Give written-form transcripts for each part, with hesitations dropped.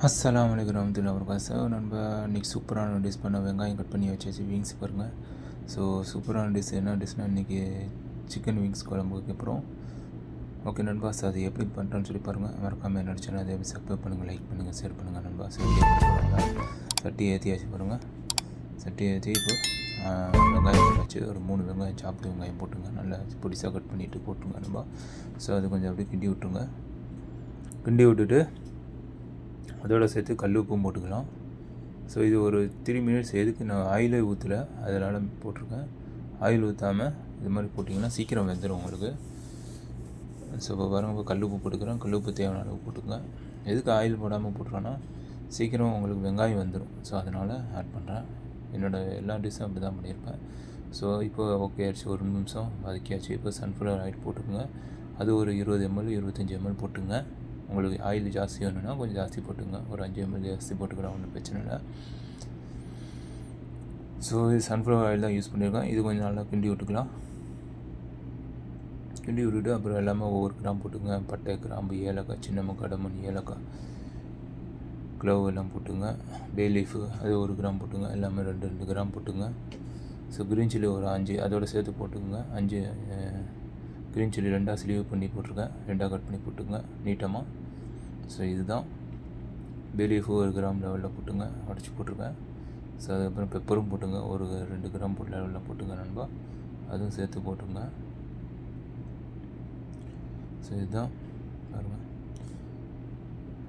அஸ்ஸலாமு அலைக்கும் வரஹ்மத்துல்லாஹி வபரகாத்துஹு. நம்ம இன்றைக்கி சூப்பரான டிஷ் பண்ண வெங்காயம் கட் பண்ணி வச்சாச்சு விங்ஸ் பாருங்கள். ஸோ சூப்பரான டிஷ் என்ன டிஷ்னால் இன்றைக்கி சிக்கன் விங்ஸ் குழம்புக்கு அப்புறம் ஓகே நண்பாஸ் அது எப்படி பண்ணுறேன்னு சொல்லி பாருங்கள். மறக்காமல் என்ன சேனல் அதை சப்ஸ்கிரைப் பண்ணுங்கள், லைக் பண்ணுங்கள், ஷேர் பண்ணுங்கள் நண்பாஸ். சட்டி ஏற்றியாச்சு பாருங்கள். சட்டி ஏற்றி இப்போ வெங்காயம் போட்டாச்சு. ஒரு 3 வெங்காயம் சாப்பிட்டு வெங்காயம் போட்டுங்க, நல்லா பொடிசாக கட் பண்ணிவிட்டு போட்டுருங்க நண்பா. ஸோ அது கொஞ்சம் அப்படியே கிண்டி விட்ருங்க. கிண்டி விட்டுட்டு அதோடு சேர்த்து கல் உப்பும் போட்டுக்கலாம். ஸோ இது ஒரு 3 மினிட்ஸ். எதுக்கு நான் ஆயிலே ஊற்றலை, அதனால் போட்டிருக்கேன். ஆயில் ஊற்றாமல் இது மாதிரி போட்டிங்கன்னா சீக்கிரம் வெந்துடும் உங்களுக்கு. ஸோ இப்போ பாருங்கள், இப்போ கல் உப்பு போட்டுக்கிறேன். கல் உப்பு தேவையான அளவு போட்டுக்கங்க. எதுக்கு ஆயில் போடாமல் போட்டுறோன்னா சீக்கிரம் உங்களுக்கு வெங்காயம் வந்துடும். ஸோ அதனால் ஆட் பண்ணுறேன். என்னோடய எல்லா டிஷ்ஷும் அப்படி தான் பண்ணியிருப்பேன். ஸோ இப்போ ஓகே ஆயிடுச்சு. ஒரு 2 நிமிஷம் வதக்கியாச்சு. இப்போ சன்ஃப்ளவர் ஆயில் போட்டுக்கோங்க. அது ஒரு 20 ml 25 ml போட்டுங்க. உங்களுக்கு ஆயில் ஜாஸ்தி வேணும்னா கொஞ்சம் ஜாஸ்தி போட்டுங்க. ஒரு 5 ml ஜாஸ்தி போட்டுக்கலாம், ஒன்றும் பிரச்சனை இல்லை. ஸோ இது சன்ஃப்ளவர் ஆயில் தான் யூஸ் பண்ணியிருக்கேன். இது கொஞ்சம் நல்லா கிண்டி விட்டுக்கலாம். கிண்டி விட்டுட்டு அப்புறம் எல்லாமே ஒவ்வொரு கிராம் போட்டுங்க. பட்டை, கிராம்பு, ஏலக்காய், சின்ன கடமணி, ஏலக்காய், க்ளவ் எல்லாம் போட்டுங்க. பே லீஃபு அது 1 கிராம் போட்டுங்க. எல்லாமே 2 கிராம் போட்டுங்க. ஸோ க்ரீன் சில்லி ஒரு 5 அதோடு சேர்த்து போட்டுங்க. 5 க்ரீன் சில்லி 2ஆக ஸ்லீவ் பண்ணி போட்டிருக்கேன். 2ஆக கட் பண்ணி போட்டுங்க நீட்டமாக. ஸோ இதுதான் பே லீஃபு 1 கிராம் லெவலில் போட்டுங்க, உடச்சி போட்டிருக்கேன். ஸோ அதுக்கப்புறம் பெப்பரும் போட்டுங்க. ஒரு 2 கிராம் போட்டு லெவலில் போட்டுங்க நண்பா. அதுவும் சேர்த்து போட்டுங்க. ஸோ இதுதான் பாருங்கள்.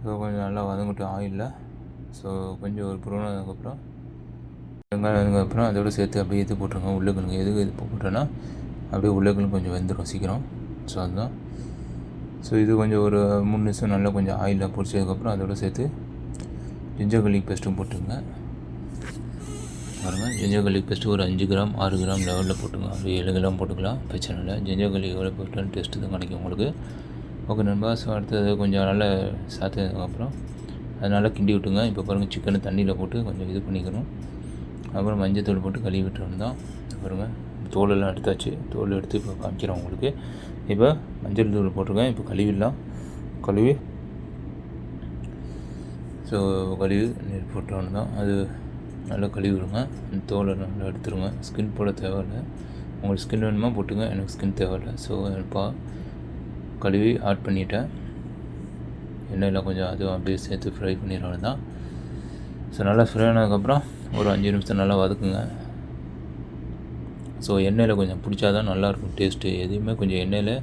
ஸோ கொஞ்சம் நல்லா வதங்கட்டும் ஆயிலில். ஸோ கொஞ்சம் ஒரு ப்ரௌன் ஆனதுக்கப்புறம் வெங்காயம் வதங்கப்புறம் அதோடு சேர்த்து அப்படியே இது போட்டுருங்க. உருளைக்கிழங்கு எதுக்கு இது போட்டோன்னா அப்படியே உருளைக்கிழங்கு கொஞ்சம் வெந்துடும் சீக்கிரம். ஸோ அதுதான். ஸோ இது கொஞ்சம் ஒரு 3 நிமிஷம் நல்லா கொஞ்சம் ஆயிலில் பொரிச்சதுக்கப்புறம் அதோடு சேர்த்து ஜிஞ்சர் கார்லிக் பேஸ்ட்டும் போட்டுங்க. பாருங்கள், ஜிஞ்சர் கார்லிக் பேஸ்ட்டு ஒரு 5 கிராம் 6 கிராம் லெவலில் போட்டுங்க. ஒரு 7 கிராம் போட்டுக்கலாம், பிரச்சனை இல்லை. ஜிஞ்சர் கார்லிக் எவ்வளோ போட்டாலும் டேஸ்ட்டு தான் கிடைக்கும் உங்களுக்கு. ஓகே நண்பா. ஸோ அடுத்தது கொஞ்சம் நல்லா சாத்ததுக்கப்புறம் அது நல்லா கிண்டி விட்டுங்க. இப்போ பாருங்கள், சிக்கனை தண்ணியில் போட்டு கொஞ்சம் இது பண்ணிக்கணும். அப்புறம் மஞ்சத்தூள் போட்டு கழுவி விட்டுறோம் தான். பாருங்கள், தோலெல்லாம் எடுத்தாச்சு. தோல் எடுத்து இப்போ காமிக்கிறோம் உங்களுக்கு. இப்போ மஞ்சள் தூள் போட்டிருக்கேன். இப்போ கழுவி ஸோ கழுவி நீர் போட்டோன்னு தான். அது நல்லா கழுவி விடுங்க. அந்த தோலை நல்லா எடுத்துருங்க. ஸ்கின் போட தேவையில்லை. உங்களுக்கு ஸ்கின் வேணுமா போட்டுங்க, எனக்கு ஸ்கின் தேவையில்லை. ஸோ இப்போ கழுவி ஆட் பண்ணிவிட்டேன். எண்ணெயில் கொஞ்சம் அதுவும் அப்படியே சேர்த்து ஃப்ரை பண்ணிடுறது தான். ஸோ நல்லா ஃப்ரை ஆனதுக்கப்புறம் ஒரு 5 நிமிஷம் நல்லா வதக்குங்க. ஸோ எண்ணெயில் கொஞ்சம் பிடிச்சா தான் நல்லாயிருக்கும் டேஸ்ட்டு. எதையுமே கொஞ்சம் எண்ணெயில்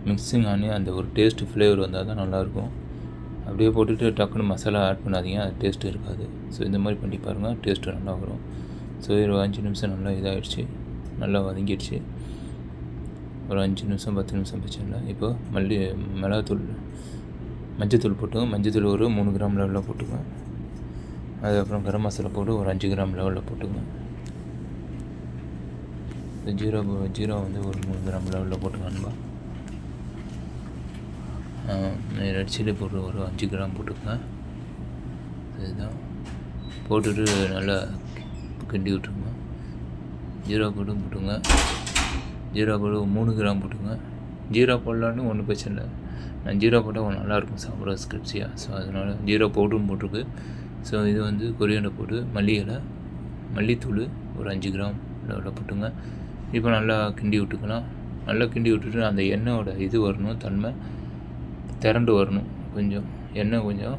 மிக்ஸிங் ஆனி அந்த ஒரு டேஸ்ட்டு ஃப்ளேவர் வந்தால் தான் நல்லாயிருக்கும். அப்படியே போட்டுட்டு டக்குன்னு மசாலா ஆட் பண்ணாதீங்க, அது டேஸ்ட்டு இருக்காது. ஸோ இந்த மாதிரி பண்ணி பாருங்கள், டேஸ்ட்டு நல்லா வரும். ஸோ ஒரு 5 நிமிஷம் நல்லா இதாகிடுச்சு, நல்லா வதங்கிடுச்சு. ஒரு 5 நிமிஷம் 10 நிமிஷம் பிரச்சனை இல்லை. இப்போ மிளகாத்தூள் மஞ்சத்தூள் போட்டுங்க. மஞ்சத்தூள் ஒரு 3 கிராம் லெவலில் போட்டுங்க. அதுக்கப்புறம் கரம் மசாலா போட்டு ஒரு 5 கிராம் லெவலில் போட்டுங்க. ஜீரோ வந்து ஒரு 3 கிராம் லெவலில் போட்டுக்கணும்பா. ரெட் சில்லி பவுடர் ஒரு 5 கிராம் போட்டுக்கங்க. இதுதான் போட்டுட்டு நல்லா கிண்டி விட்டுருங்க. ஜீரா பவுடரும் போட்டுங்க. ஜீரா பவுடர் 3 கிராம் போட்டுங்க. ஜீரா போடலான்னு ஒன்றும் பிரச்சனை இல்லை. நான் ஜீரா போட்டால் நல்லாயிருக்கும் சாப்பிட்ற ஸ்கிரிப்ஸியாக. ஸோ அதனால் ஜீரா பவுடரும் போட்டிருக்கு. ஸோ இது வந்து கொரியாண்டர் போட்டு மல்லித்தூள் ஒரு 5 கிராம் லெவலில் போட்டுங்க. இப்போ நல்லா கிண்டி விட்டுக்கலாம். நல்லா கிண்டி விட்டுட்டு அந்த எண்ணெயோட இது வரணும், தன்மை திரண்டு வரணும். கொஞ்சம் எண்ணெய் கொஞ்சம்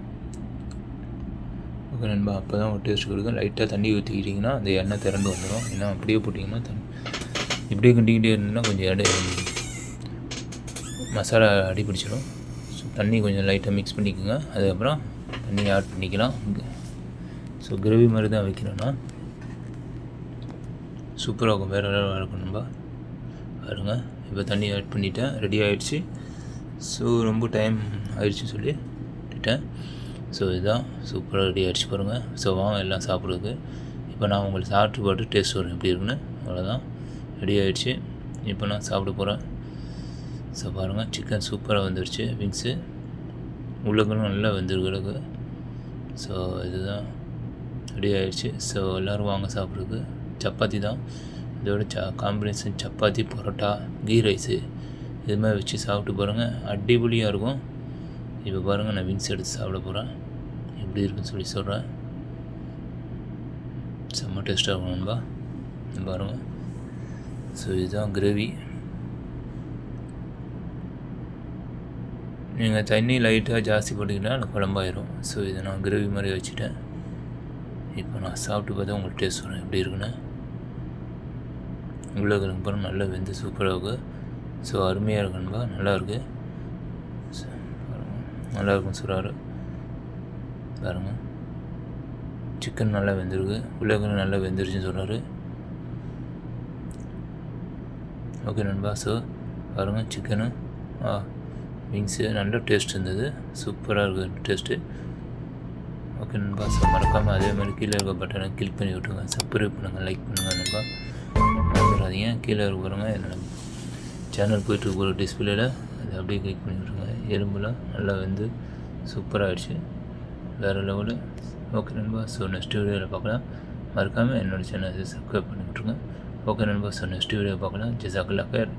ஓகே நண்பா, அப்போ தான் ஒரு டேஸ்ட் கொடுக்கும். லைட்டாக தண்ணி ஊற்றிக்கிட்டிங்கன்னா அந்த எண்ணெய் திரண்டு வந்துடும். ஏன்னா அப்படியே போட்டிங்கன்னா இப்படியே கிண்டிக்கிட்டே இருந்ததுன்னா கொஞ்சம் மசாலா அடி பிடிச்சிடும். ஸோ தண்ணி கொஞ்சம் லைட்டாக மிக்ஸ் பண்ணிக்கோங்க. அதுக்கப்புறம் தண்ணி ஆட் பண்ணிக்கலாம். ஸோ கிரேவி மாதிரி தான் வைக்கிறேன்னா சூப்பராக இருக்கும், வேறு லெவலில் இருக்கும் நண்பா. பாருங்க, இப்போ தண்ணி ஆட் பண்ணிவிட்டேன், ரெடி ஆகிடுச்சு. ஸோ ரொம்ப டைம் ஆயிடுச்சுன்னு சொல்லிட்டேன். ஸோ இதுதான் சூப்பராக ரெடி ஆகிடுச்சு பாருங்கள். ஸோ வாங்க எல்லாம் சாப்பிட்றதுக்கு. இப்போ நான் உங்களுக்கு சாப்பிட்டு பார்த்து டேஸ்ட் வரும் எப்படி இருக்குன்னு. அவ்வளோதான், ரெடி ஆகிடுச்சு. இப்போ நான் சாப்பிட போகிறேன். ஸோ பாருங்கள், சிக்கன் சூப்பராக வந்துடுச்சு. விங்ஸு உருளைக்கிழங்கும் நல்லா வெந்திருக்கு. ஸோ இதுதான் ரெடி ஆகிடுச்சு. ஸோ எல்லோரும் வாங்க சாப்பிட்றதுக்கு. சப்பாத்தி தான் இதோட காம்பினேஷன். சப்பாத்தி, பரோட்டா, கீ ரைஸு இது மாதிரி வச்சு சாப்பிட்டு பாருங்கள், அடிபொலியாக இருக்கும். இப்போ பாருங்கள், நான் விங்ஸ் எடுத்து சாப்பிட போகிறேன். எப்படி இருக்குன்னு சொல்லி சொல்கிறேன். செம்ம டேஸ்ட்டாக இருக்கும் நண்பா, பாருங்கள். ஸோ இதுதான் கிரேவி. நீங்கள் தண்ணி லைட்டாக ஜாஸ்தி போட்டிங்கன்னா அந்த குழம்பாயிரும். ஸோ இதை நான் கிரேவி மாதிரி வச்சுட்டேன். இப்போ நான் சாப்பிட்டு பார்த்தா உங்களுக்கு டேஸ்ட் வரும் எப்படி இருக்குன்னு. உருளைக்கிழங்கு பாருங்கள் நல்லா வெந்து சூப்பராக இருக்குது. ஸோ அருமையாக இருக்குன்பா, நல்லாயிருக்கு. நல்லாயிருக்கும் சொல்கிறாரு பாருங்கள். சிக்கன் நல்லா வெந்திருக்கு, உருளைக்கிழங்கு நல்லா வெந்துருச்சுன்னு சொல்கிறாரு. ஓகே நண்பா. ஸோ பாருங்கள் சிக்கனு விங்ஸு நல்ல டேஸ்ட் இருந்தது, சூப்பராக இருக்குது டேஸ்ட்டு. ஓகே நண்பா. ஸோ மறக்காமல் அதே மாதிரி கீழே இருக்க பட்டனை கிளிக் பண்ணி விட்டுருங்க, சப்ஸ்கிரைப் பண்ணுங்கள், லைக் பண்ணுங்கள் நண்பா, மறந்துடாதீங்க. கீழே இருக்க பாருங்கள் என்னோட சேனல் போய்ட்டு ஒரு டிஸ்பிளேயில் அதை அப்படியே கிளிக் பண்ணி விட்டுருங்க. எலும்புலாம் நல்லா வந்து சூப்பராகிடுச்சு, வேறு லெவலு. ஓகே நண்பா. ஸோ நெக்ஸ்ட் வீடியோவில் பார்க்கலாம். மறக்காமல் என்னோடய சேனலை சப்ஸ்கிரைப் பண்ணி விட்ருங்க. ஓகே நண்பா. ஸோ நெக்ஸ்ட் வீடியோ பார்க்கலாம். ஜஸாக்கல்லாஹ்.